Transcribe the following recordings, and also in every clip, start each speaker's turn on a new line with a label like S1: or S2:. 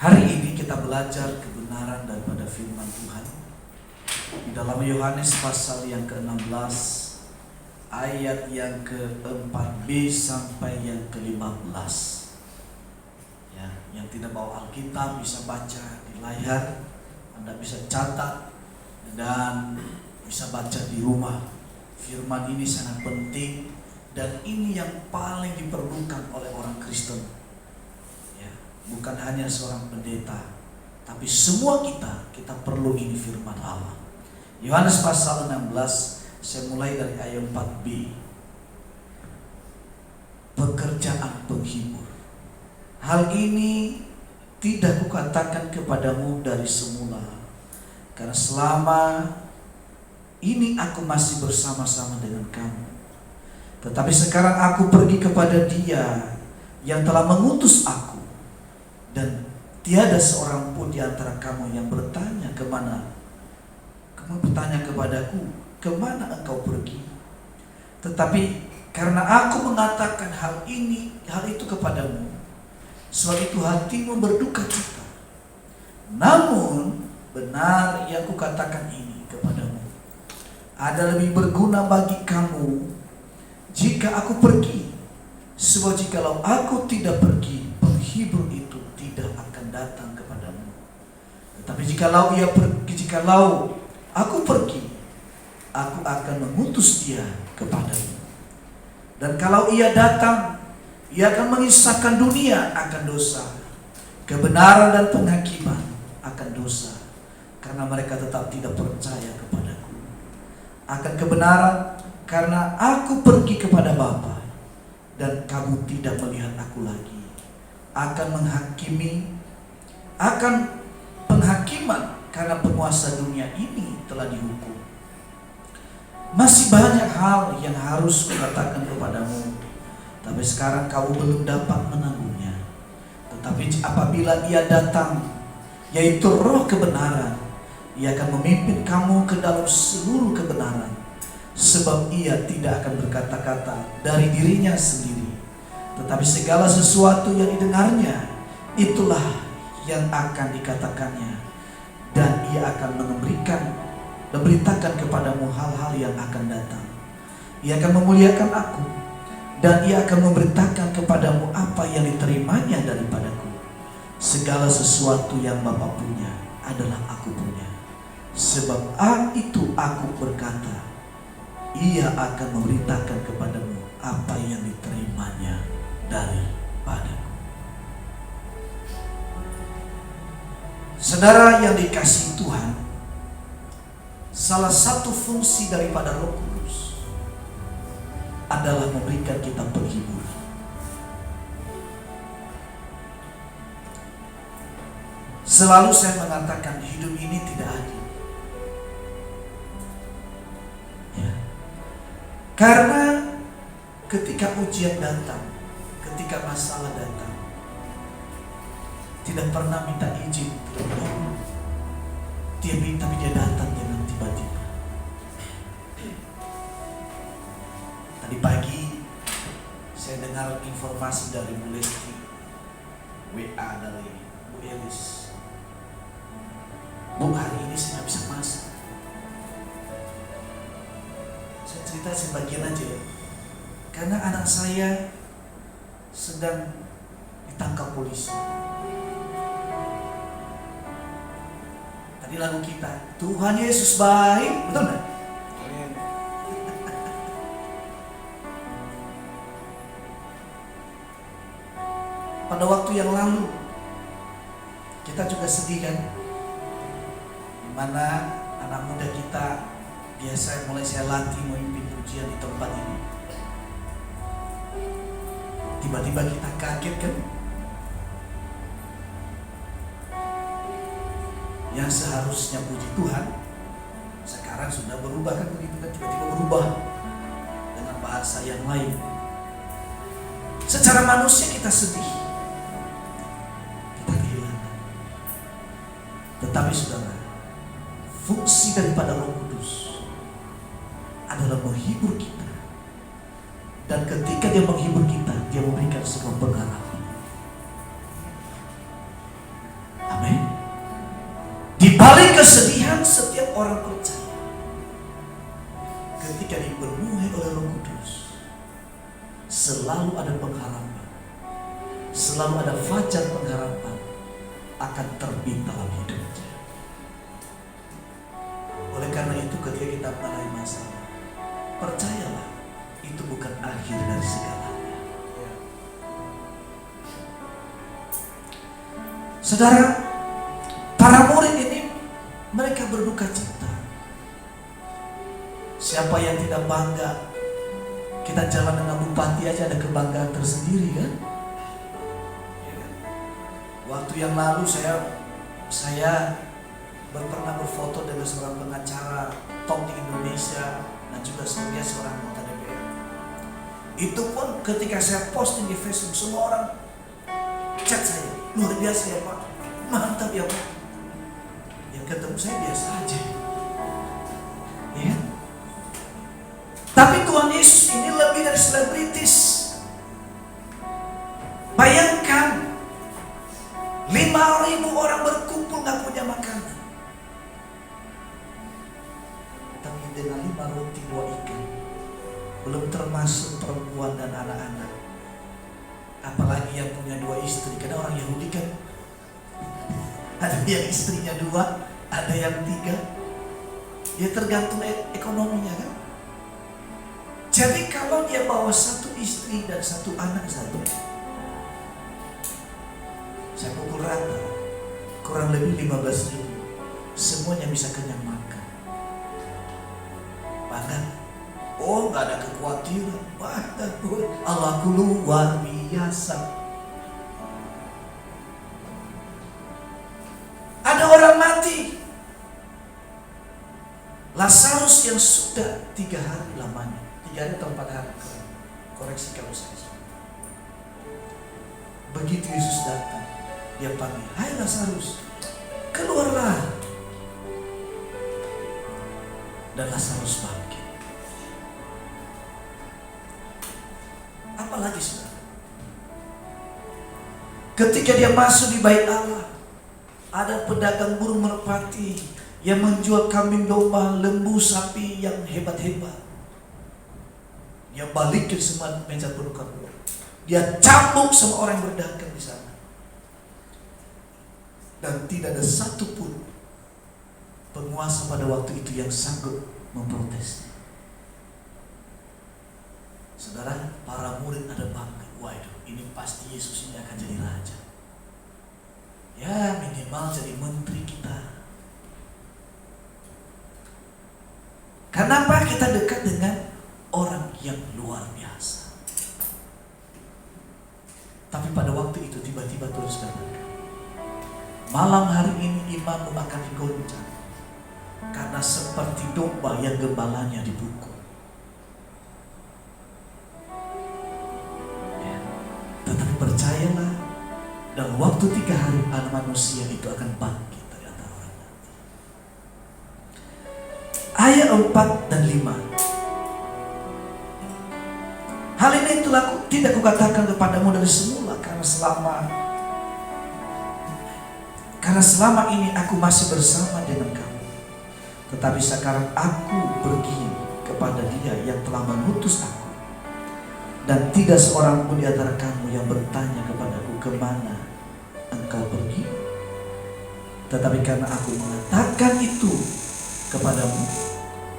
S1: Hari ini kita belajar kebenaran daripada firman Tuhan di dalam Yohanes pasal yang ke-16 ayat yang ke-4b sampai yang ke-15. Ya, yang tidak bawa Alkitab bisa baca di layar, Anda bisa catat dan bisa baca di rumah. Firman ini sangat penting dan ini yang paling diperlukan oleh orang Kristen. Bukan hanya seorang pendeta, tapi semua kita perlu ini firman Allah. Yohanes pasal 16, saya mulai dari ayat 4b. Pekerjaan penghibur. Hal ini tidak kukatakan kepadamu dari semula, karena selama ini aku masih bersama-sama dengan kamu. Tetapi sekarang aku pergi kepada Dia yang telah mengutus aku. Dan tiada seorang pun di antara kamu yang bertanya kemana. Kamu bertanya kepadaku, kemana engkau pergi? Tetapi karena aku mengatakan hal itu kepadamu, sebab itu hatimu berduka cita. Namun benar yang kukatakan ini kepadamu, ada lebih berguna bagi kamu jika aku pergi. Sebab jikalau aku tidak pergi, penghibur itu tidak akan datang kepadamu. Tetapi jikalau aku pergi, aku akan mengutus Dia kepadamu. Dan kalau Ia datang, Ia akan mengisahkan dunia akan dosa, kebenaran dan penghakiman akan dosa, karena mereka tetap tidak percaya kepadaku. Akan kebenaran, karena aku pergi kepada Bapa, dan kamu tidak melihat aku lagi. Akan penghakiman, karena penguasa dunia ini telah dihukum. Masih banyak hal yang harus kukatakan kepadamu, tapi sekarang kamu belum dapat menanggungnya. Tetapi apabila Ia datang, yaitu Roh kebenaran, Ia akan memimpin kamu ke dalam seluruh kebenaran. Sebab Ia tidak akan berkata-kata dari dirinya sendiri, tetapi segala sesuatu yang didengarnya, itulah yang akan dikatakannya. Dan Ia akan memberitakan kepadamu hal-hal yang akan datang. Ia akan memuliakan aku, dan Ia akan memberitakan kepadamu apa yang diterimanya daripadaku. Segala sesuatu yang Bapa punya adalah aku punya. Sebab itu aku berkata, Ia akan memberitakan kepadamu apa yang diterimanya daripadaku. Saudara yang dikasihi Tuhan, salah satu fungsi daripada Roh Kudus adalah memberikan kita penghibur. Selalu saya mengatakan hidup ini tidak adil. Karena ketika ujian datang, ketika masalah datang, tidak pernah minta izin terlebih dahulu. Tapi dia datang dengan tiba-tiba. Tadi pagi saya dengar informasi dari Bu Lesti, WA dari Bu Elis. Bu, hari ini saya nggak bisa masak. Cerita sebagian aja, karena anak saya sedang ditangkap polisi. Tadi lagu kita, Tuhan Yesus baik, betul nggak? Pada waktu yang lalu kita juga sedih kan, dimana anak muda kita biasa mulai saya latih memimpin pujian di tempat ini. Tiba-tiba kita kaget kan? Yang seharusnya puji Tuhan sekarang sudah berubah kan begitu kan? Tiba-tiba berubah dengan bahasa yang lain. Secara manusia kita sedih, kita kehilangan. Tetapi saudara, fungsi daripada Roh Kudus adalah menghibur kita. Dan ketika Dia menghibur kita, Dia memberikan sebuah pengharapan. Di balik kesedihan setiap orang percaya, ketika dipenuhi oleh Roh Kudus, selalu ada pengharapan, selalu ada fajar pengharapan akan terbit dalam hidupnya. Oleh karena itu, ketika kita mengalami masalah, percayalah itu bukan akhir dari segalanya. Saudara, para murid ini mereka berduka cita. Siapa yang tidak bangga? Kita jalan dengan bupati aja ada kebanggaan tersendiri kan? Waktu yang lalu saya pernah berfoto dengan seorang pengacara top di Indonesia dan juga seorang anggota DPR. Itu pun ketika saya posting di Facebook, semua orang chat saya, luar biasa ya Pak, mantap ya Pak. Yang ketemu saya biasa aja, ya. Tapi Tuhan Yesus ini lebih dari selebritis. Bayangkan 5.000 orang berkumpul gak punya makanan, tapi dengan 5 roti 2 ikan, belum termasuk perempuan dan anak-anak. Apalagi yang punya 2 istri. Karena orang Yahudi kan ada yang istrinya 2, ada yang 3. Ya tergantung ekonominya kan. Jadi kalau dia bawa 1 istri dan 1 anak satu, saya pukul rata kurang lebih 15.000, semuanya bisa kenyang makan. Bahkan gak ada kekhawatiran. Bahkan Allahku luar biasa. Ada orang mati, Lazarus yang sudah 3 hari lamanya, 3 hari atau 4 hari, koreksi kalau saya salah. Begitu Yesus datang, dia panggil, hai Lazarus, keluarlah. Dan Lazarus bangkit. Apalagi saudara, ketika dia masuk di bait Allah, ada pedagang burung merpati yang menjual kambing domba, lembu, sapi yang hebat-hebat. Dia balikin semua meja penukar uang. Dia cambuk semua orang yang berdagang di sana. Dan tidak ada satupun penguasa pada waktu itu yang sanggup memprotes. Saudara, para murid ada bangga. Waduh, ini pasti Yesus ini akan jadi raja. Ya minimal jadi menteri kita. Kenapa kita dekat dengan orang yang luar biasa? Tapi pada waktu itu tiba-tiba Tuhan katakan, malam hari ini imanmu akan digoncang, karena seperti domba yang gembalanya dipukul. Ya. Tetapi percayalah, dalam waktu 3 hari anak manusia itu akan bangkit dari antara orang mati. Ayat 4 dan 5. Hal ini tidak kukatakan kepadamu dari semula, karena selama ini aku masih bersama dengan kamu. Tetapi sekarang aku pergi kepada Dia yang telah mengutus aku, dan tidak seorang pun di antara kamu yang bertanya kepadaku, kemana engkau pergi? Tetapi karena aku mengatakan itu kepadamu,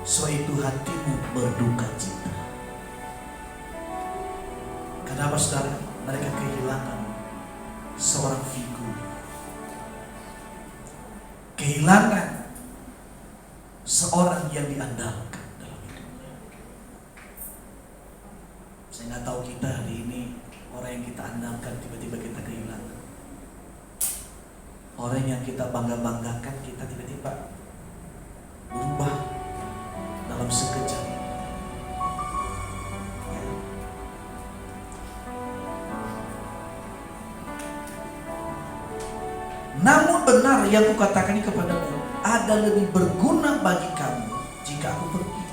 S1: so itu hatimu berduka cita. Kenapa saudara? Mereka kehilangan seorang figur, kehilangan seorang yang diandalkan dalam hidupnya. Saya nggak tahu kita hari ini, orang yang kita andalkan tiba-tiba kita kehilangan. Orang yang kita bangga-banggakan kita tiba-tiba berubah dalam sekejap. Namun benar yang kukatakan ini kepadamu, ada lebih berguna bagi kamu jika aku pergi.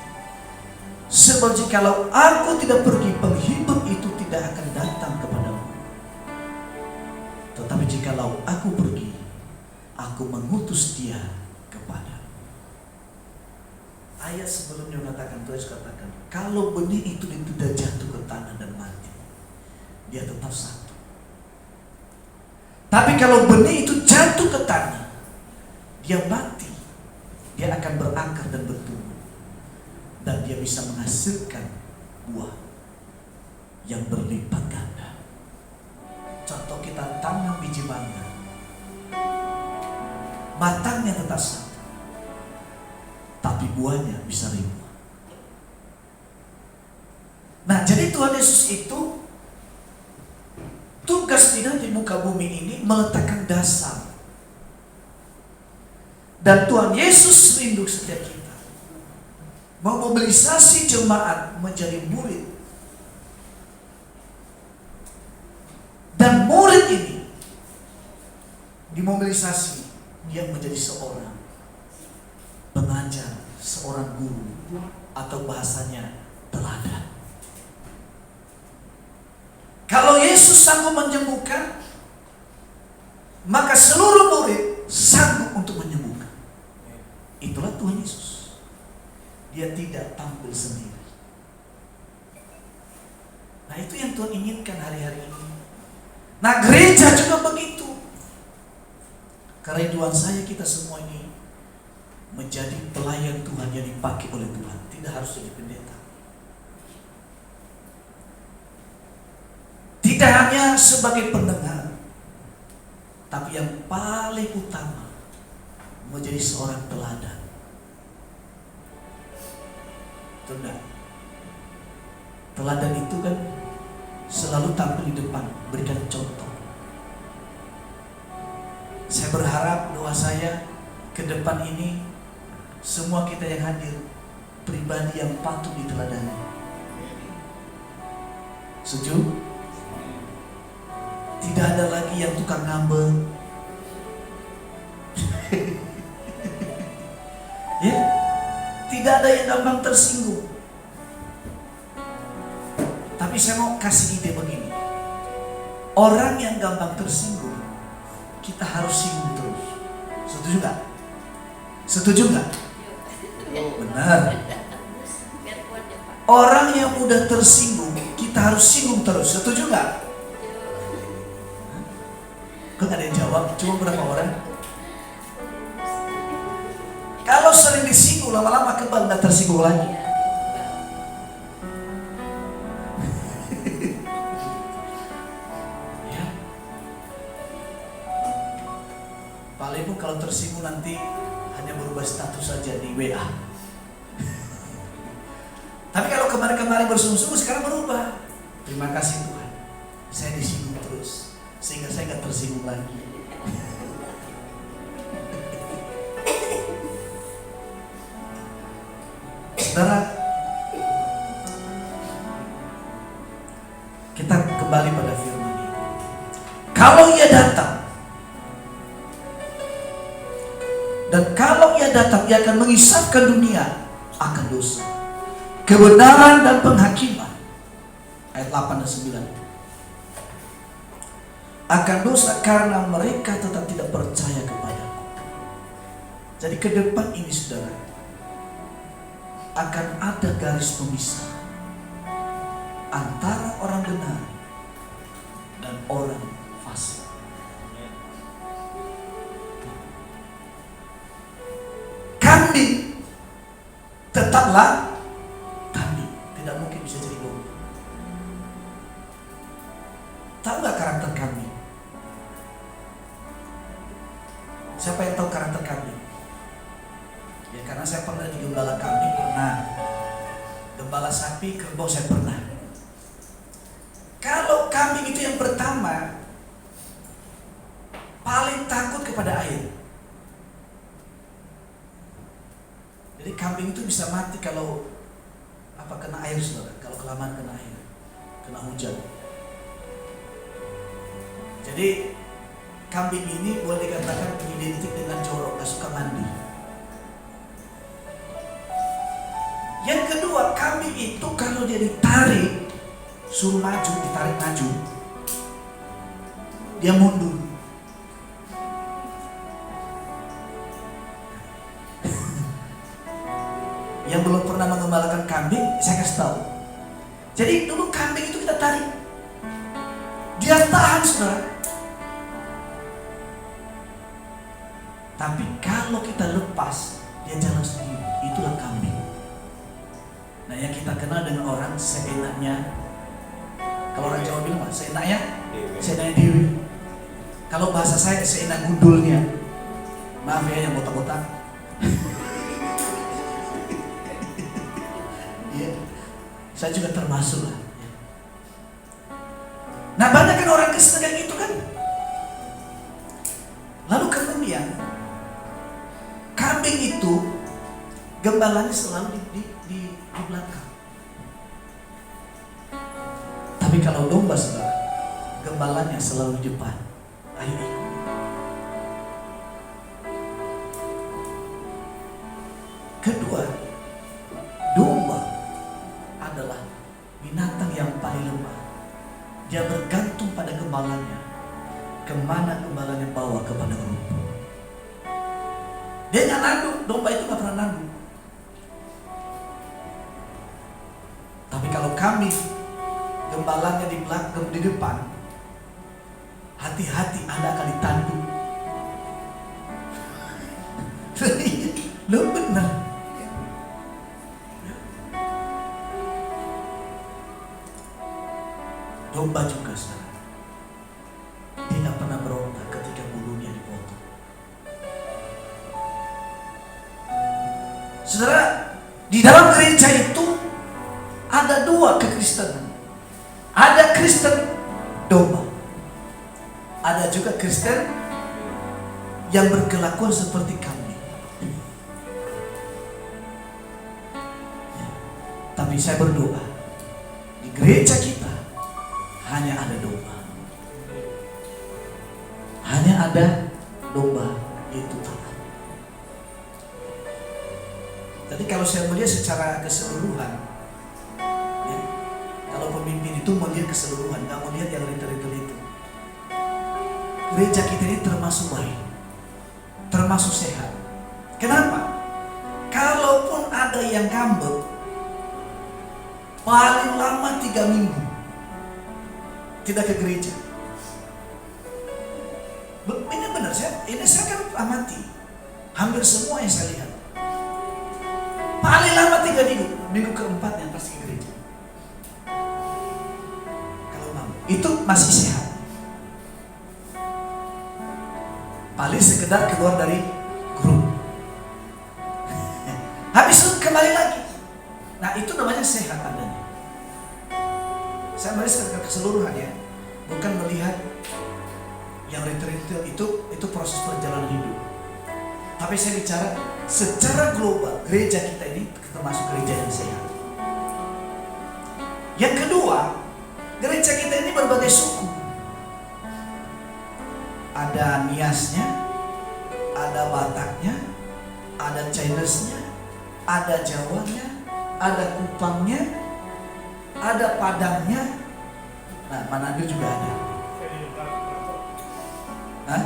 S1: Sebab jikalau aku tidak pergi, penghibur itu tidak akan datang kepadamu. Tetapi jikalau aku pergi, aku mengutus Dia kepada. Ayat sebelumnya mengatakan, Tuhan katakan, kalau benih itu tidak jatuh ke tanah dan mati, dia tetap satu. Tapi kalau benih itu jatuh ke tanah, dia mati, dia akan berakar dan bertumbuh, dan dia bisa menghasilkan buah yang berlipat ganda. Contoh, kita tanam biji mangga, batangnya tetap satu, tapi buahnya bisa ribuan. Nah, jadi Tuhan Yesus itu tugas dia di muka bumi ini meletakkan dasar. Dan Tuhan Yesus rindu setiap kita memobilisasi jemaat menjadi murid. Dan murid ini dimobilisasi dia menjadi seorang pengajar, seorang guru, atau bahasanya teladan. Kalau Yesus sanggup menyembuhkan, maka seluruh murid sanggup untuk menyembuhkan. Itulah Tuhan Yesus. Dia tidak tampil sendiri. Nah, itu yang Tuhan inginkan hari-hari ini. Nah, gereja juga begitu. Kerinduan saya kita semua ini menjadi pelayan Tuhan yang dipakai oleh Tuhan. Tidak harus jadi pendeta. Tidak hanya sebagai pendengar, tapi yang paling utama menjadi seorang teladan. Teladan. Teladan itu kan selalu tampil di depan, berikan contoh. Saya berharap doa saya ke depan ini, semua kita yang hadir pribadi yang patut diteladani. Setuju? Tidak ada lagi yang tukang ngambek. Ya, tidak ada yang gampang tersinggung. Tapi saya mau kasih ide begini. Orang yang gampang tersinggung, kita harus singgung terus. Setuju nggak? Setuju nggak? Benar. Orang yang mudah tersinggung, kita harus singgung terus. Setuju nggak? Kok nggak ada yang jawab? Cuma berapa orang? Kalau sering disinggung, lama-lama kebal nggak tersinggung lagi. Ya. Paling pun kalau tersinggung nanti hanya berubah status saja di WA. Tapi kalau kemarin-kemarin bersungguh-sungguh, sekarang berubah. Terima kasih Tuhan, saya disinggung terus, sehingga saya nggak tersinggung lagi. Saudara, kita kembali pada firman ini. Kalau ia datang, dan kalau ia datang, ia akan mengisapkan dunia akan dosa, kebenaran dan penghakiman. Ayat 8 dan 9. Akan dosa karena mereka tetap tidak percaya kepadaku. Jadi ke depan ini, saudara, akan ada garis pemisah antara orang benar dan orang fasik. Kambing tetaplah kambing, tidak mungkin bisa jadi domba. Tahu nggak karakter kambing? Siapa yang tahu karakter kambing? Ya, karena saya pernah di gembala kambing, pernah gembala sapi, kerbau saya pernah. Kalau kambing itu yang pertama paling takut kepada air. Jadi kambing itu bisa mati kalau kena air, saudara. Kalau kelamaan kena air, kena hujan. Jadi kambing ini boleh dikatakan identik dengan jorok, gak suka mandi. Yang kedua, kambing itu kalau dia ditarik, suruh maju, ditarik maju, dia mundur. Yang belum pernah mengembalakan kambing, saya kasih tahu. Jadi dulu kambing itu kita tarik, dia tahan, saudara. Tapi kalau kita lepas, dia jalan sendiri. Itulah kambing. Nah, yang kita kenal dengan orang seenaknya. Kalau orang Jawa bilang apa? Seenaknya diri. Kalau bahasa saya seenak gundulnya. Maaf ya yang botak-botak. Ya, saya juga termasuk lah. Nah, banyak kan orang Kristen kayak gitu kan. Lalu kemudian kambing itu gembalanya selalu di belakang. Tapi kalau domba, saudara, gembalanya selalu di depan. Ayo ikut. Kedua, domba adalah binatang yang paling lemah. Dia bergantung pada gembalanya. Kemana gembalanya bawa kepada rumput. Dia nggak nanduk, domba itu nggak pernah nanduk. Tapi kalau kambing, gembalanya di belakang, di depan, hati-hati Anda akan ditanduk. Lo benar. Domba juga, saudara. Dia nggak pernah berontak ketika bulunya dipotong. Saudara, di dalam gereja itu ada dua kekristenan. Ada Kristen domba. Ada juga Kristen yang berkelakuan seperti kambing. Ya. Tapi saya berdoa, di gereja kita hanya ada domba. Hanya ada domba, itu taat. Jadi kalau saya melihat secara keseluruhan, ya, kalau pemimpin itu melihat keseluruhan, nggak melihat yang retail itu. Gereja kita ini termasuk baik, termasuk sehat. Kenapa? Kalaupun ada yang ngambek, paling lama 3 minggu tidak ke gereja. Ini benar, saya kan amati hampir semua yang saya lihat. Paling lama 3 minggu, minggu keempat yang pasti ke gereja. Kalau ngambek, itu masih sehat. Paling sekedar keluar dari grup. Habis itu kembali lagi. Nah, itu namanya sehat adanya. Saya melihat secara keseluruhan ya, bukan melihat yang retail itu proses perjalanan hidup. Tapi saya bicara secara global, gereja kita ini termasuk gereja yang sehat. Yang kedua, gereja kita ini berbagai suku. Ada Niasnya, ada Bataknya, ada Chinesnya, ada Jawanya, ada Kupangnya, ada Padangnya. Nah, Manado juga ada. Hah?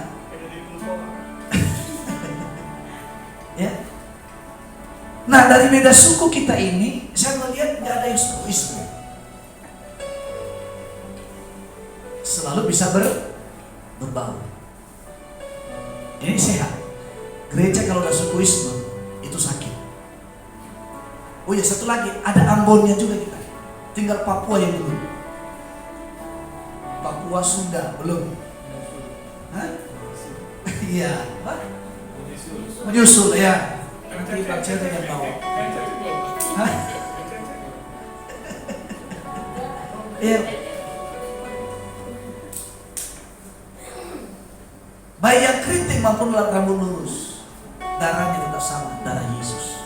S1: Ya. Nah, dari beda suku kita ini, saya melihat nggak ada yang suku Islam. Selalu bisa berbau. Ini sehat. Gereja kalau udah suku Islam itu sakit. Oh ya, satu lagi, ada Ambonnya juga kita. Tinggal Papua yang belum. Papua Sunda belum. Hah? Iya, apa? Menyusul ya. Nanti Pak Chandra yang bawa. Hah? Iya. Baik yang keriting maupun rambut lurus, darahnya tetap sama, darah Yesus.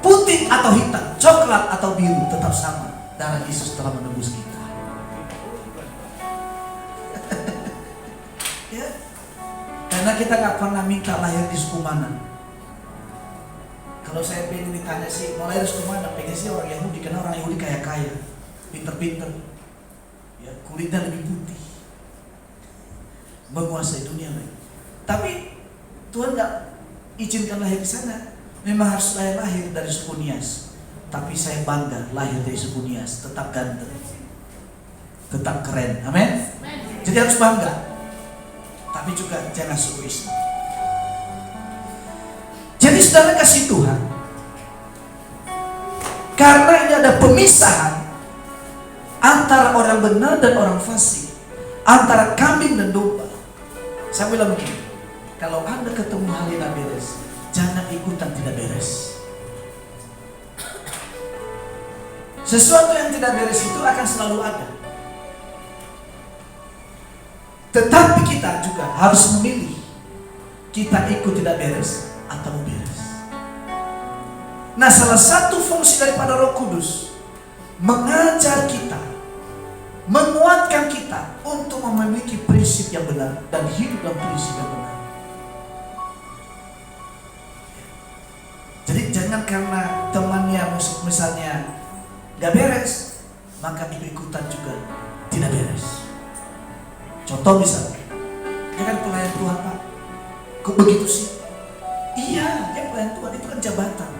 S1: Putih atau hitam, coklat atau biru, tetap sama, darah Yesus telah menebus kita. Ya, karena kita nggak pernah minta lahir di suku mana. Kalau saya pengen ditanya sih, mau lahir di suku mana, pengen sih orang Yahudi, karena orang Yahudi kaya-kaya, pinter-pinter, ya, kulitnya lebih putih, menguasai dunia. Tapi Tuhan nggak izinkan lahir di sana. Memang harus saya lahir dari suku Nias, tapi saya bangga lahir dari suku Nias. Tetap ganteng, tetap keren. Amin. Jadi harus bangga, tapi juga jangan suku Islam. Jadi saudara kasih Tuhan, karena ini ada pemisahan antara orang benar dan orang fasik, antara kambing dan domba. Saya bilang begini, kalau Anda ketemu hal yang tidak beres, jangan ikutan tidak beres. Sesuatu yang tidak beres itu akan selalu ada. Tetapi kita juga harus memilih, kita ikut tidak beres atau beres. Nah, salah satu fungsi daripada Roh Kudus mengajar kita, menguatkan kita untuk memiliki prinsip yang benar dan hidup dalam prinsip yang benar. Jadi jangan karena temannya misalnya gak beres, maka ikut-ikutan juga tidak beres. Contoh misalnya, dia kan pelayan Tuhan, Pak. Kok begitu sih? Iya, dia pelayan Tuhan, itu kan jabatan.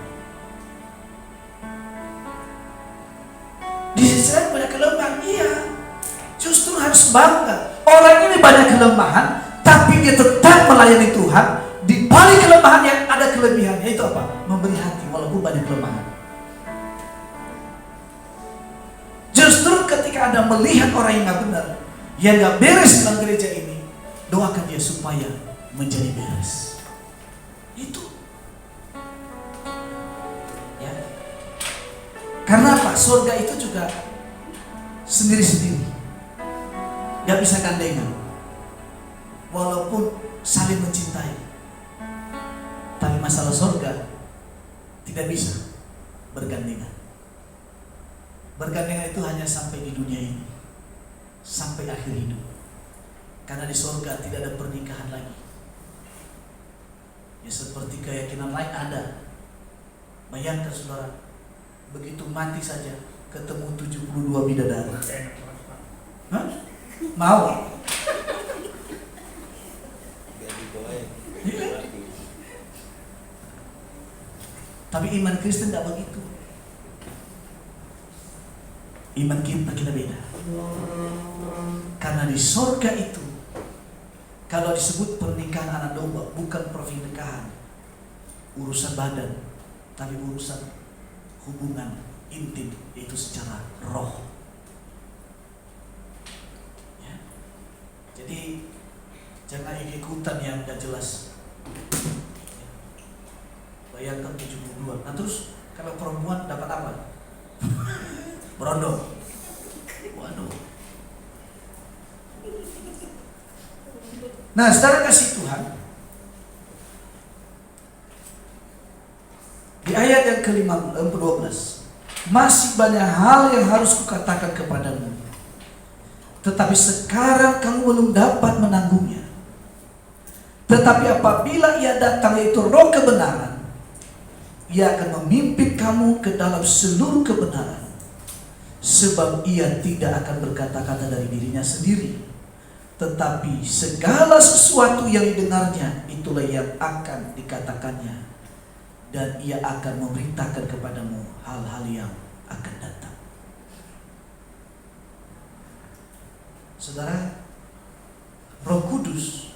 S1: Di sisi lain banyak kelemahan, iya. Justru harus bangga. Orang ini banyak kelemahan, tapi dia tetap melayani Tuhan. Di balik kelemahan yang ada kelebihannya, itu apa? Memberi hati walaupun banyak kelemahan. Justru ketika Anda melihat orang yang gak benar, yang gak beres dalam gereja ini, doakan dia supaya menjadi beres. Itu. Ya. Karena apa? Surga itu juga sendiri-sendiri, gak bisa gandengan. Walaupun saling mencintai, tapi masalah surga tidak bisa bergandengan. Bergandengan itu hanya sampai di dunia ini, sampai akhir hidup. Karena di surga tidak ada pernikahan lagi. Ya seperti keyakinan lain ada. Bayangkan saudara, begitu mati saja ketemu 72 bidadari. Hah? Mau? Ya. Tapi iman Kristen tidak begitu. Iman kita beda. Karena di surga itu, kalau disebut pernikahan anak domba, bukan pernikahan urusan badan, tapi urusan hubungan intim, itu secara roh. Ya. Jadi jangan ikutan yang gak jelas. Bayangkan 72. Nah terus kalau perempuan dapat apa? Berondong. Waduh. Nah, saudara kasih Tuhan, di ayat yang ke-12, masih banyak hal yang harus kukatakan kepadamu, tetapi sekarang kamu belum dapat menanggungnya. Tetapi apabila ia datang, yaitu Roh kebenaran, ia akan memimpin kamu ke dalam seluruh kebenaran. Sebab ia tidak akan berkata-kata dari dirinya sendiri, tetapi segala sesuatu yang didengarnya, itulah yang akan dikatakannya. Dan ia akan memberitakan kepadamu hal-hal yang akan datang. Saudara, Roh Kudus,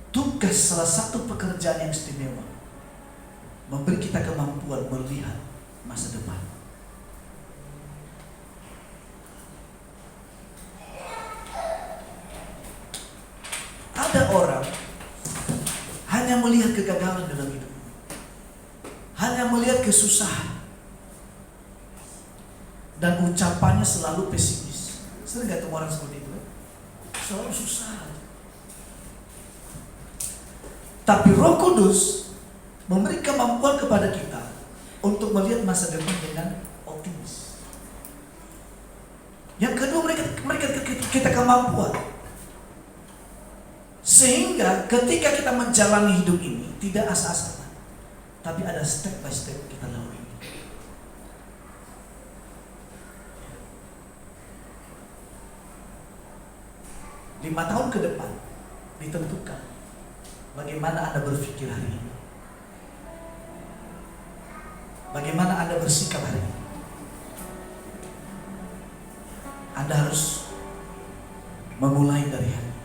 S1: tugas salah satu pekerjaan yang istimewa, memberi kita kemampuan melihat masa depan. Ada orang hanya melihat kegagalan dalam hidup, hanya melihat kesusahan, dan ucapannya selalu pesimis. Sering gak ketemu orang seperti itu? Selalu susah. Tapi Roh Kudus memberi kemampuan kepada kita untuk melihat masa depan dengan optimis. Yang kedua, mereka kita kemampuan sehingga ketika kita menjalani hidup ini tidak asal-asalan, tapi ada step by step kita lalui. Lima tahun ke depan ditentukan bagaimana Anda berpikir hari ini. Bagaimana Anda bersikap hari ini? Anda harus memulai dari hari ini.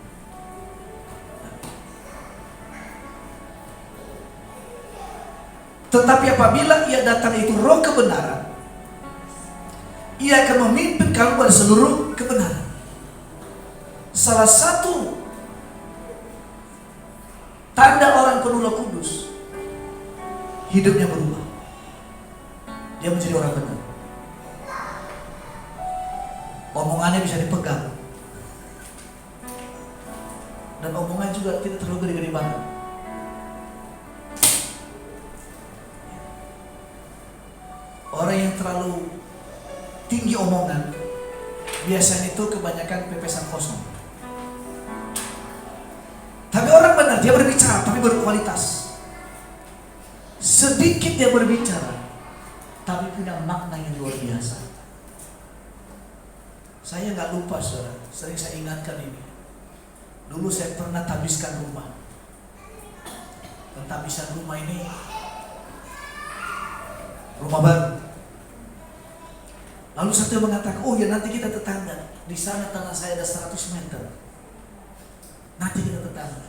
S1: Tetapi apabila ia datang itu roh kebenaran, ia akan memimpin kamu pada seluruh kebenaran. Salah satu tanda orang penuh Roh Kudus, hidupnya berubah. Dia menjadi orang benar. Omongannya bisa dipegang. Dan omongan juga tidak terlalu gede-gede banget. Orang yang terlalu tinggi omongan, biasanya itu kebanyakan pepesan kosong. Tapi orang benar, dia berbicara tapi berkualitas. Sedikit dia berbicara, tapi punya makna yang luar biasa. Saya nggak lupa, saudara, sering saya ingatkan ini. Dulu saya pernah tabiskan rumah. Pentabisan rumah ini rumah baru. Lalu satu mengatakan, oh ya nanti kita tetangga. Di sana tanah saya ada 100 meter. Nanti kita tetangga.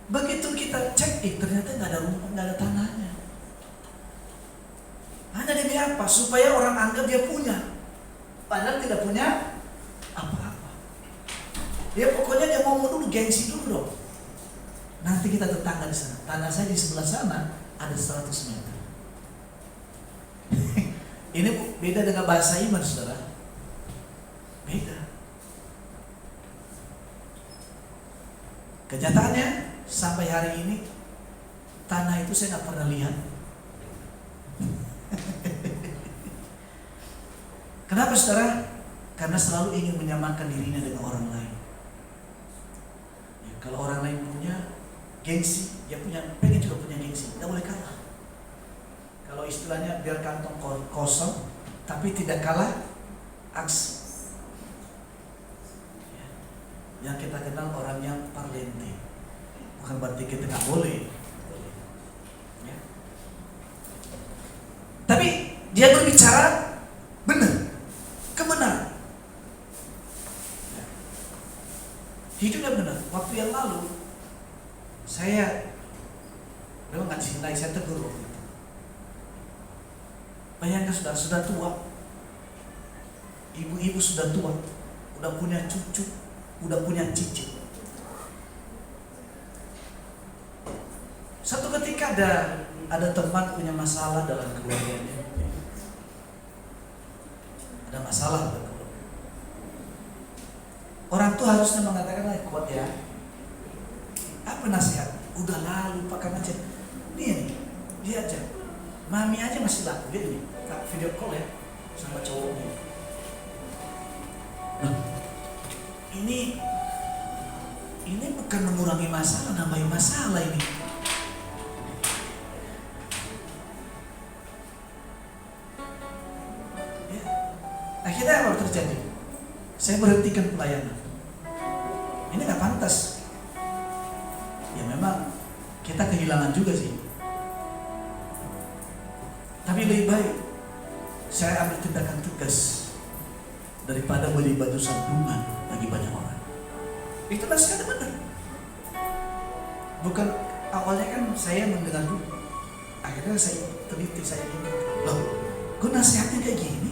S1: Begitu kita cek, ternyata nggak ada rumah, nggak ada tanahnya. Hanya demi apa? Supaya orang anggap dia punya. Padahal tidak punya apa-apa. Ya pokoknya dia ngomong dulu, gengsi dulu dong. Nanti kita tetangga di sana. Tanah saya di sebelah sana ada 100 meter. Ini beda dengan bahasa iman, saudara. Beda. Kenyataannya sampai hari ini tanah itu saya nggak pernah lihat. Kenapa, saudara? Karena selalu ingin menyamakan dirinya dengan orang lain. Ya, kalau orang lain punya gengsi, dia pengen juga punya gengsi. Tidak boleh kalah. Kalau istilahnya biar kantong kosong, tapi tidak kalah aksi. Ya. Yang kita kenal orang yang parlente. Bukan berarti kita nggak boleh. Ya. Tapi dia berbicara benar, kebenaran. Ya. Hidupnya benar. Waktu yang lalu saya memang nggak dicintai, saya tegur. Bayangkan sudah tua, ibu-ibu sudah tua, udah punya cucu, udah punya cicit. Satu ketika ada teman punya masalah dalam keluarganya, ada masalah dalam keluarga. Orang tua harusnya mengatakan, kuat ya. Apa nasihat? Udah lalu pakai aja. Nih, dia aja. Mami aja masih laku, dia ini video call ya sama cowoknya. Nah, ini bukan mengurangi masalah, nambahin masalah ini. Ya. Akhirnya apa terjadi? Saya berhentikan pelayanan. Ini nggak pantas. Ya memang kita kehilangan juga sih. Tapi lebih baik saya ambil tindakan tegas daripada beli batu sandungan bagi banyak orang. Itu nasihatnya benar. Bukan awalnya kan saya mendengar dulu. Akhirnya saya teliti, saya ini. Loh, kok nasihatnya kayak gini?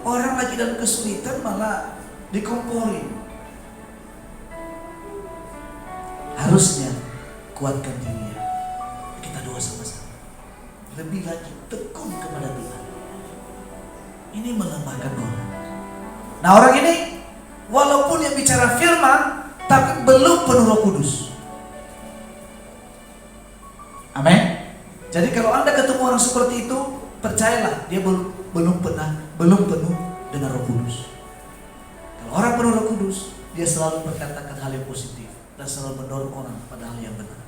S1: Orang lagi dalam kesulitan malah dikomporin. Harusnya kuatkan dirinya. Kita doa sama-sama. Lebih lagi tekun kepada Tuhan. Ini melemahkan orang. Nah, orang ini walaupun yang bicara firman, tapi belum penuh Roh Kudus. Amin. Jadi kalau Anda ketemu orang seperti itu, percayalah dia belum penuh dengan Roh Kudus. Kalau orang penuh Roh Kudus, dia selalu berkatakan hal yang positif dan selalu mendorong orang pada hal yang benar.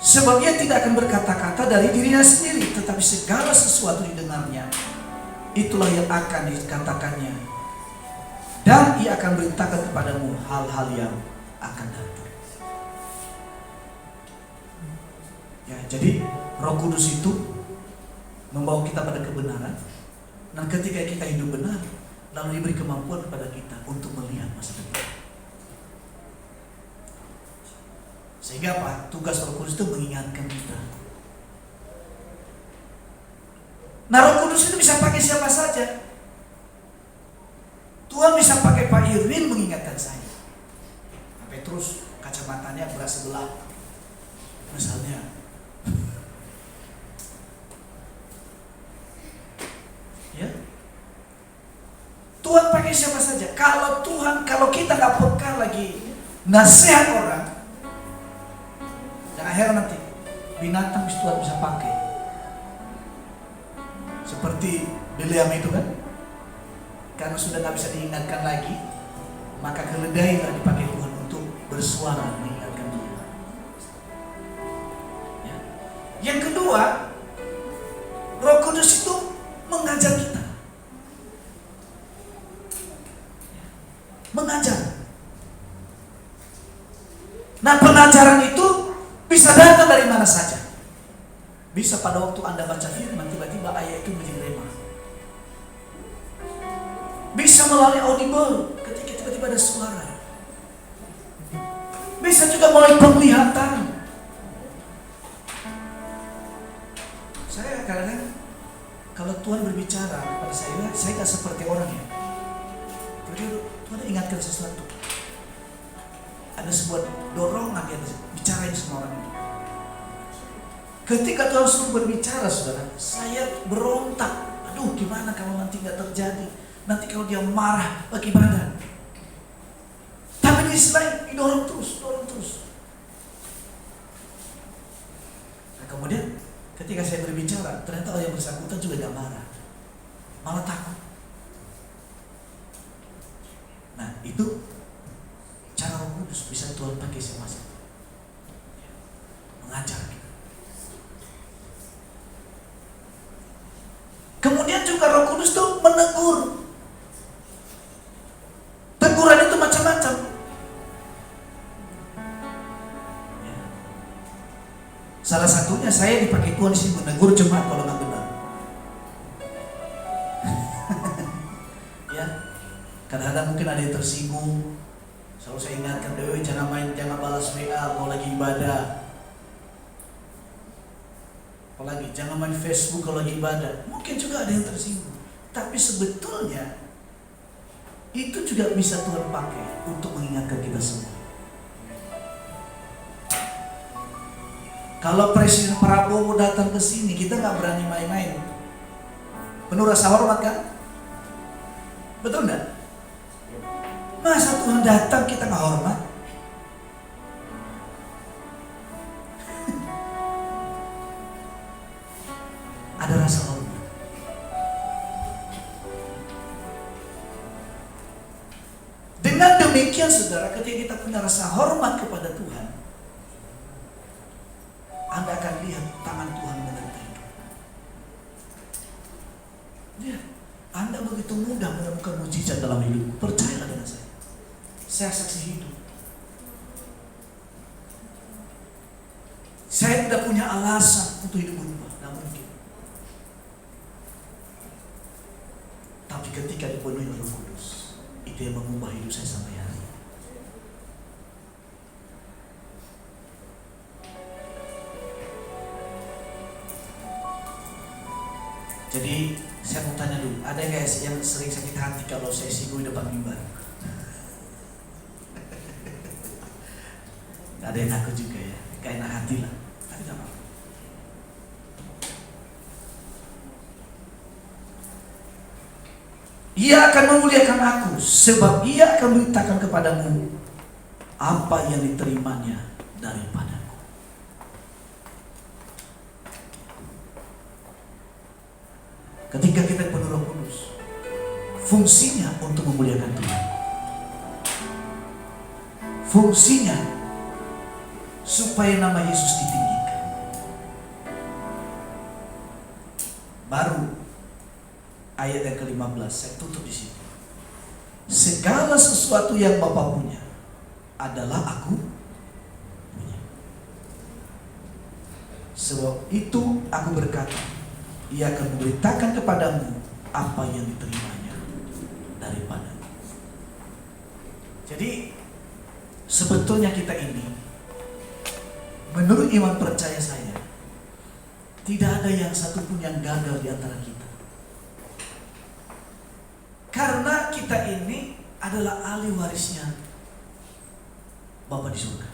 S1: Sebab ia tidak akan berkata-kata dari dirinya sendiri, tetapi segala sesuatu didengarnya, itulah yang akan dikatakannya. Dan ia akan beritakan kepadamu hal-hal yang akan datang. jadi Roh Kudus itu membawa kita pada kebenaran. Dan ketika kita hidup benar, lalu diberi kemampuan kepada kita untuk melihat masa depan. Sehingga apa? Tugas Roh Kudus itu mengingatkan kita. Nah, Roh Kudus itu bisa pakai siapa saja. Tuhan bisa pakai Pak Irwin mengingatkan saya. Sampai terus kacamatanya berat sebelah. Misalnya. Ya. Tuhan pakai siapa saja. Kalau kita nggak peka lagi nasihat orang, jangan heran nanti binatang Tuhan bisa pakai. Seperti Bileam itu kan, karena sudah nggak bisa diingatkan lagi, maka keledailah dipakai Tuhan untuk bersuara mengingatkan dia. Ya. Yang kedua, Roh Kudus itu mengajar kita, mengajar. Nah, pengajaran itu bisa datang dari mana saja. Bisa pada waktu Anda baca firman, tiba-tiba ayat itu menjadi rema. Bisa melalui audible, ketika tiba-tiba ada suara. Bisa juga melalui penglihatan. Saya kadang-kadang kalau Tuhan berbicara kepada saya nggak seperti orang ya. Tiba-tiba Tuhan ingatkan sesuatu. Ada sebuah dorongan yang bicarain sama orang itu. Ketika Tuhan suruh berbicara, saudara, saya berontak. Aduh, gimana kalau nanti nggak terjadi? Nanti kalau dia marah, bagaimana? Tapi di sisi lain, dorong terus. Nah, kemudian ketika saya berbicara, ternyata orang yang bersangkutan juga gak marah, malah takut. Nah, itu cara Roh Kudus bisa Tuhan pakai semasa mengajar kita. Kemudian juga Roh Kudus itu menegur. Teguran itu macam-macam. Ya. Salah satunya saya dipakai Tuhan di sini menegur jemaat kalau nggak benar. Ya, kadang-kadang mungkin ada yang tersinggung. Selalu saya ingatkan, jangan balas WA kalau lagi ibadah. Apalagi jangan main Facebook kalau lagi ibadah. Mungkin juga ada yang tersinggung. Tapi sebetulnya itu juga bisa Tuhan pakai untuk mengingatkan kita semua. Kalau Presiden Prabowo datang ke sini, kita nggak berani main-main. Penuh rasa hormat kan? Betul nggak? Masa Tuhan datang kita nggak hormat? Ada rasa hormat. Dengan demikian, saudara, ketika kita punya rasa hormat kepada Tuhan, Anda akan lihat tangan Tuhan menyertai hidup. Lihat, Anda begitu mudah menemukan mujizat dalam hidup. Percayalah dengan saya. Saya saksi hidup. Saya tidak punya alasan untuk hidup berubah, tidak mungkin. Tapi ketika dipenuhi Roh Kudus, itu yang mengubah hidup saya sampai hari ini. Jadi saya mau tanya dulu, ada nggak yang sering sakit hati kalau saya singgung di depan mimbar? Ada yang aku juga ya, gak enak hati lah. Tapi gak apa-apa. Ia akan memuliakan aku, sebab ia akan memberitakan kepadamu apa yang diterimanya daripadaku. Ketika kita penuh Roh Kudus, fungsinya untuk memuliakan Tuhan. Fungsinya supaya nama Yesus ditinggikan. Baru ayat yang ke-15, saya tutup di sini. Segala sesuatu yang Bapa punya adalah aku punya. Sebab itu aku berkata, ia akan memberitakan kepadamu apa yang diterimanya daripadamu. Jadi sebetulnya kita ini, menurut iman percaya saya, tidak ada yang satupun yang gagal di antara kita. Karena kita ini adalah ahli warisnya Bapa di surga.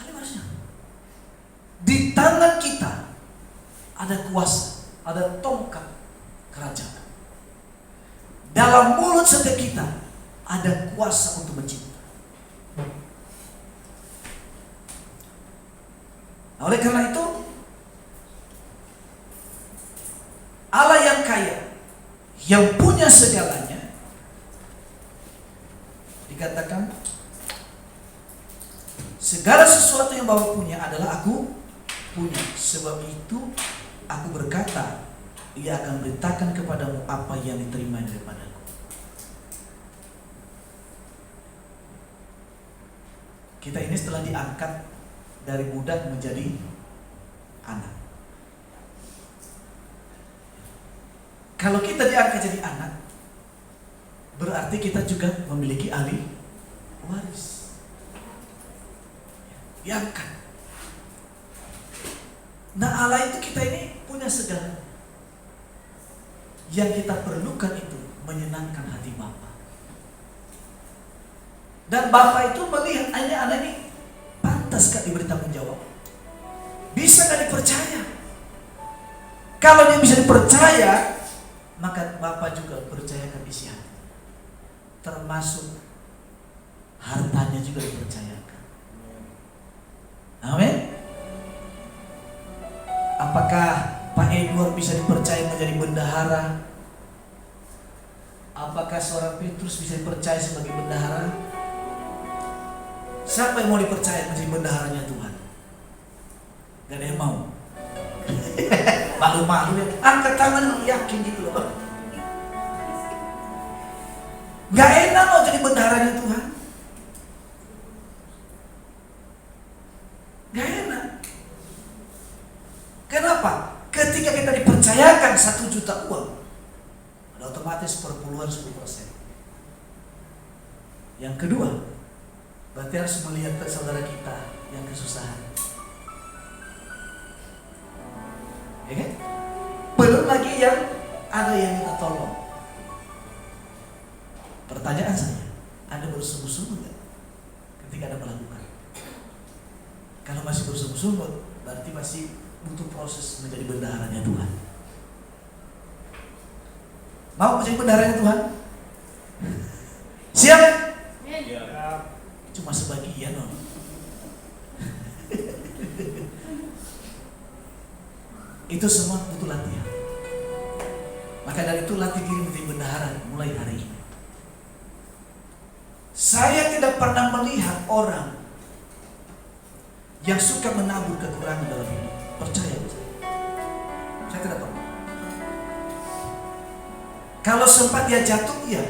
S1: Ahli warisnya. Di tangan kita ada kuasa, ada tongkat kerajaan. Dalam mulut setiap kita ada kuasa untuk mencipta. Nah, oleh karena itu, Allah yang kaya, yang punya segalanya, dikatakan segala sesuatu yang Bapa punya adalah aku punya. Sebab itu aku berkata, ia akan beritakan kepadamu apa yang diterima daripadaku. Kita ini setelah diangkat dari budak menjadi anak. Kalau kita diangkat jadi anak, berarti kita juga memiliki ahli waris. Diangkat. Nah, Allah itu kita ini punya segala. Yang kita perlukan itu menyenangkan hati Bapa. Dan Bapa itu melihat anak ini pantas gak diberi tanggung jawab? Bisa gak dipercaya? Kalau dia bisa dipercaya, maka Bapa juga percayakan isi hati. Termasuk hartanya juga dipercayakan. Amin. Apakah Pak Edward bisa dipercaya menjadi bendahara? Apakah seorang Petrus bisa dipercaya sebagai bendahara? Siapa yang mau dipercaya menjadi bendaharanya Tuhan? Gak ada yang mau. Malu-malu ya. Angkat tangan, yakin gitu loh. Gak enak mau jadi bendaharanya Tuhan. Gak enak. Kenapa? Ketika kita dipercayakan 1 juta uang, ada otomatis perpuluhan 10%. Yang kedua, berarti harus melihat saudara kita yang kesusahan. Ya kan? Belum lagi yang ada yang minta tolong. Pertanyaan saya, Anda bersungguh-sungguh gak ketika Anda melakukan? Kalau masih bersungguh-sungguh, berarti masih butuh proses menjadi bendaharanya Tuhan. Mau menjadi bendaharanya Tuhan? Siap? Ya. Cuma sebagian loh. Itu semua butuh latihan. Maka dari itu latih diri menjadi bendahara mulai hari ini. Saya tidak pernah melihat orang yang suka menabur kekurangan dalam hidup. Percaya saya tidak pernah. Kalau sempat dia jatuh, iya.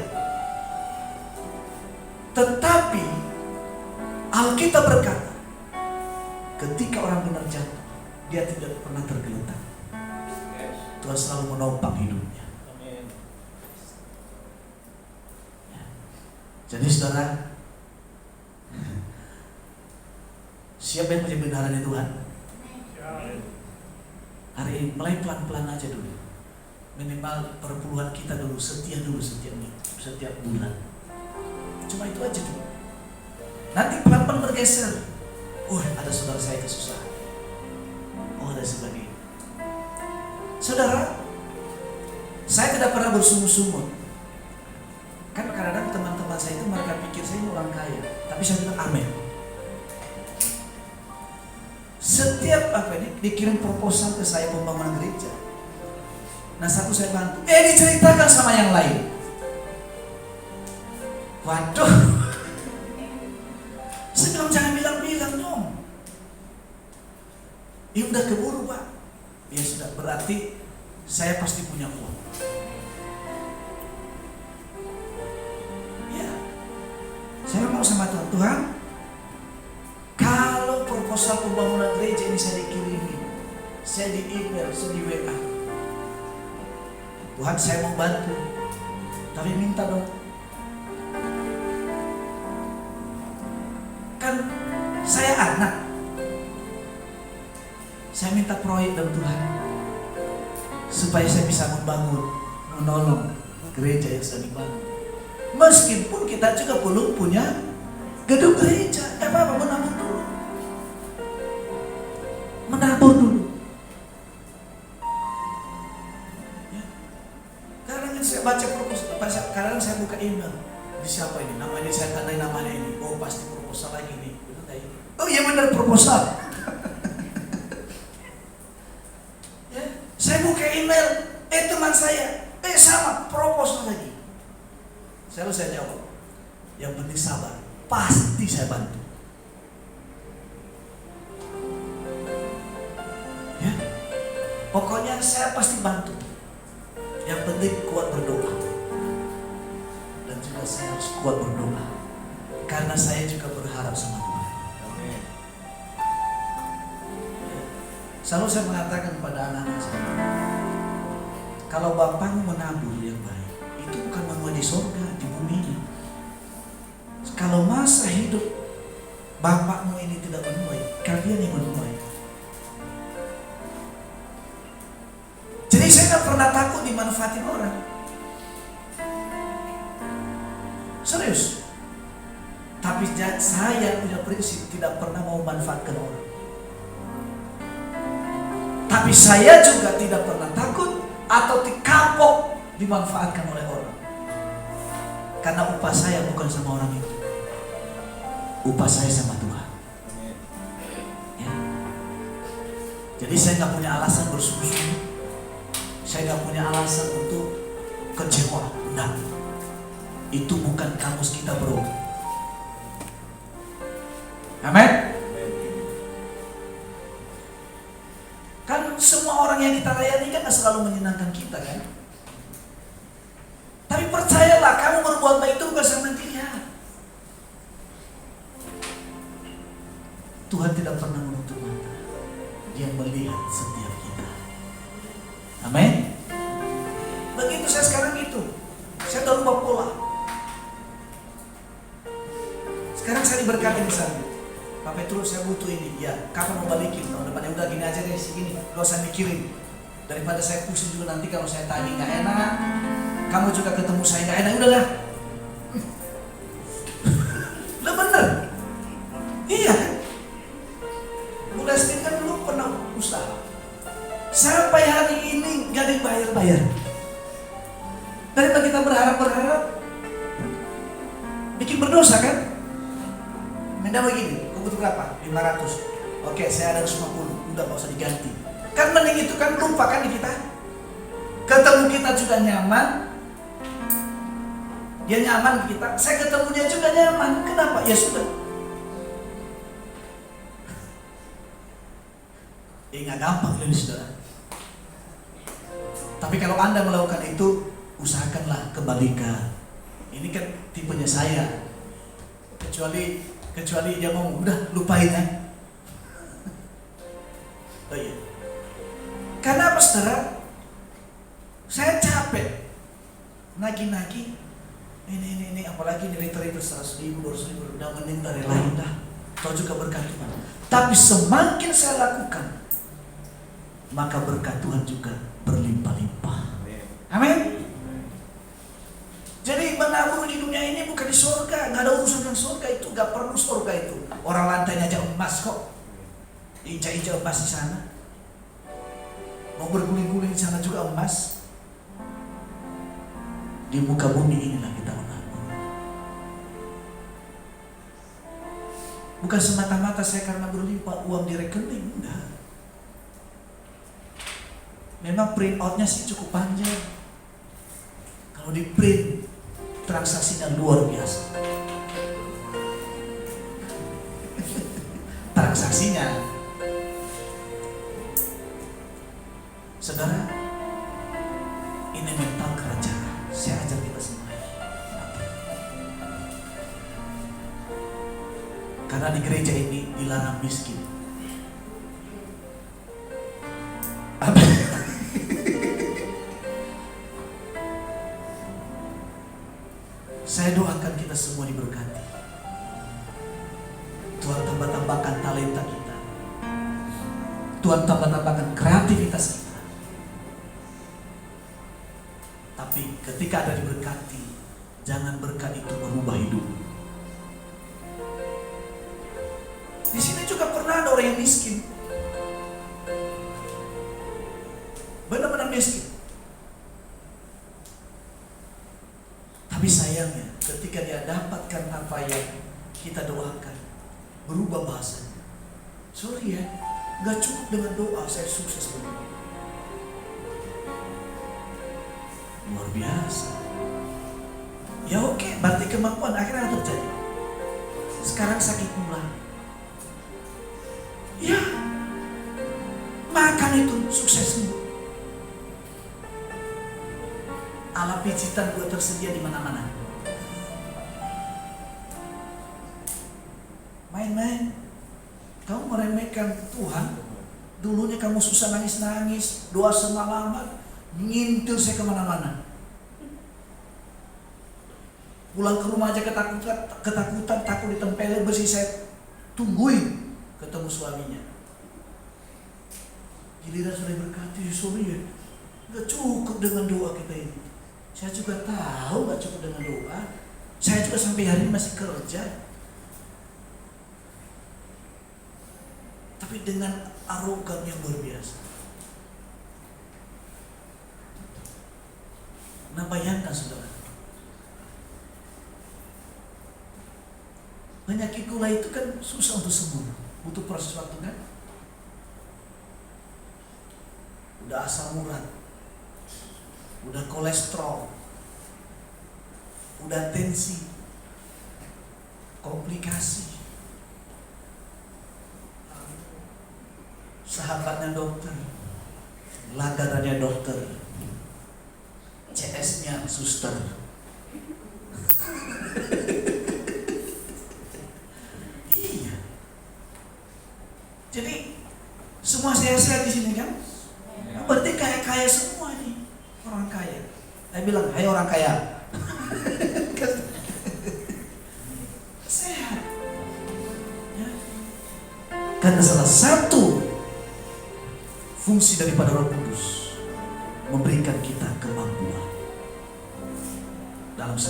S1: Tetapi Alkitab berkata, ketika orang benar jatuh, dia tidak pernah tergeletak. Tuhan selalu menopang hidupnya. Ya. Jadi saudara, siapa yang menjadi bendaharanya Tuhan? Hari ini mulai pelan-pelan aja dulu. Minimal perpuluhan kita dulu, setia dulu setiap bulan. Cuma itu aja dulu. Nanti pelan-pelan bergeser. Ada saudara saya kesusahan. Ada sebagainya. Saudara, saya tidak pernah bersungguh-sungguh. Kan kadang-kadang teman-teman saya itu mereka pikir saya ini orang kaya. Tapi saya bilang amin. Setiap dikirim proposal ke saya pembangunan gereja. Nah, satu saya bantu, diceritakan sama yang lain. Waduh, saya bilang jangan bilang-bilang dong. Ini udah keburu Pak. Ya sudah, berarti saya pasti punya uang. Ya, saya ngomong sama Tuhan, kalau proposal pembangunan gereja ini saya dikirimi, saya di email, saya di WA. Tuhan, saya mau bantu, tapi minta dong. Kan saya anak, saya minta proyek dari Tuhan supaya saya bisa membangun, menolong gereja yang sedang dibangun. Meskipun kita juga belum punya gedung gereja, apa-apa menabur dulu. Menabur dulu. Ya. Kadang saya baca proposal, kadang saya buka email. Di siapa ini? Nama ini saya tandai namanya ini. Oh, pasti proposal lagi nih. Oh iya benar, proposal. Ya, saya buka email, teman saya, sama proposal lagi. Selalu saya jawab, yang penting sabar, pasti saya bantu. Ya, pokoknya saya pasti bantu. Yang penting kuat berdoa. Dan juga saya harus kuat berdoa, karena saya juga berharap sama Tuhan. Selalu saya mengatakan kepada anak-anak saya, kalau bapakmu menabur yang baik, itu bukan menuai di surga, di bumi ini. Kalau masa hidup bapakmu ini tidak menuai, kalian yang menuai. Jadi saya tidak pernah takut dimanfaatin orang. Serius. Tapi saya punya prinsip tidak pernah mau manfaatkan orang. Tapi saya juga tidak pernah takut atau kapok dimanfaatkan oleh orang. Karena upah saya bukan sama orang itu. Upah saya sama Tuhan. Ya. Jadi saya nggak punya alasan bersungguh-sungguh. Saya nggak punya alasan untuk kecewa. Nah, itu bukan kamus kita, bro. Amin. Kan semua orang yang kita layani kan selalu menyenangkan kita kan. Tapi percayalah, kamu berbuat baik itu bukan sama dia. Tuhan tidak pernah menutup mata. Dia melihat setiap kita. Amin. Begitu saya sekarang itu. Saya udah lupa pola. Sekarang saya diberkati misalnya. Pak Petrus, saya butuh ini. Ya, kapan mau balikin? Tahun depan udah gini aja deh, segini. Gak usah mikirin. Daripada saya pusing juga nanti kalau saya tagih nggak enak. Kamu juga ketemu saya nggak enak, udahlah. Udah bener. Iya. Mulai Senin kan dulu pernah usaha. Sampai hari ini nggak dibayar-bayar. Daripada kita berharap-berharap, bikin berdosa kan? Minta begini. Butuh berapa? 500. Oke, saya ada 150. Udah gak usah diganti. Kan mending itu kan lupa kan di kita. Ketemu kita juga nyaman. Dia nyaman di kita. Saya ketemunya juga nyaman. Kenapa? Ya sudah. Nggak gampang ini saudara. Tapi kalau Anda melakukan itu, usahakanlah kembalikan. Ini kan tipenya saya. Kecuali dia ngomong, udah lupain ya. Oh iya. Karena apa saudara? Saya capek nagih-nagih. Ini apalagi nilai itu 100.000, 200.000, udah mending dari lain dah. Kau juga berkat Tuhan. Tapi semakin saya lakukan, maka berkat Tuhan juga berlimpah-limpah. Amin. Jadi menabur di dunia ini bukan di surga, nggak ada urusan dengan surga itu, nggak perlu surga itu. Orang lantainya aja emas kok, injak-injak emas di sana. Mau berguling-guling di sana juga emas. Di muka bumi inilah kita menabur. Bukan semata-mata saya karena berlimpah uang di rekening, enggak. Memang print outnya sih cukup panjang. Kalau di print transaksinya luar biasa. Transaksinya. Saudara, ini mental kerajaan. Saya ajar kita semua. Karena di gereja ini dilarang miskin. Saya doakan kita semua diberkati. Tuhan tambah-tambahkan talenta kita. Tuhan tambah-tambahkan kreativitas kita. Tapi ketika ada diberkati, jangan berkat itu merubah hidup. Di sini juga pernah ada orang yang miskin, benar-benar miskin. Tapi sayangnya ketika dia dapatkan apa yang kita doakan, berubah bahasanya. Sorry ya, gak cukup dengan doa saya sukses begini. Luar biasa. Ya oke, berarti kemampuan akhirnya terjadi. Sekarang sakit pula. Ya, makan itu suksesnya. Alat pijitan juga tersedia di mana-mana. Main-main. Kamu meremehkan Tuhan. Dulunya kamu susah nangis-nangis, doa semalaman, ngintil saya kemana-mana. Pulang ke rumah aja ketakutan, takut ditempelin besi, saya tungguin ketemu suaminya. Giliran sudah berkati, sorry ya, gak cukup dengan doa kita ini. Saya juga tahu gak cukup dengan doa. Saya juga sampai hari ini masih kerja. Tapi dengan arogan yang luar biasa. Nah bayangkan saudara, penyakit gula itu kan susah untuk sembuh, butuh proses waktu kan. Udah asam urat, udah kolesterol, udah tensi, komplikasi. Sahabatnya dokter, langganannya dokter, CS-nya suster. Iya. Jadi semua sehat-sehat di sini kan? Berarti kaya-kaya semua nih, orang kaya. Saya bilang, hai orang kaya. Sehat. Ya. Karena salah satu fungsi daripada Roh Kudus memberikan kita kemampuan dalam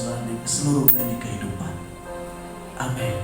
S1: seluruh lini kehidupan. Amin.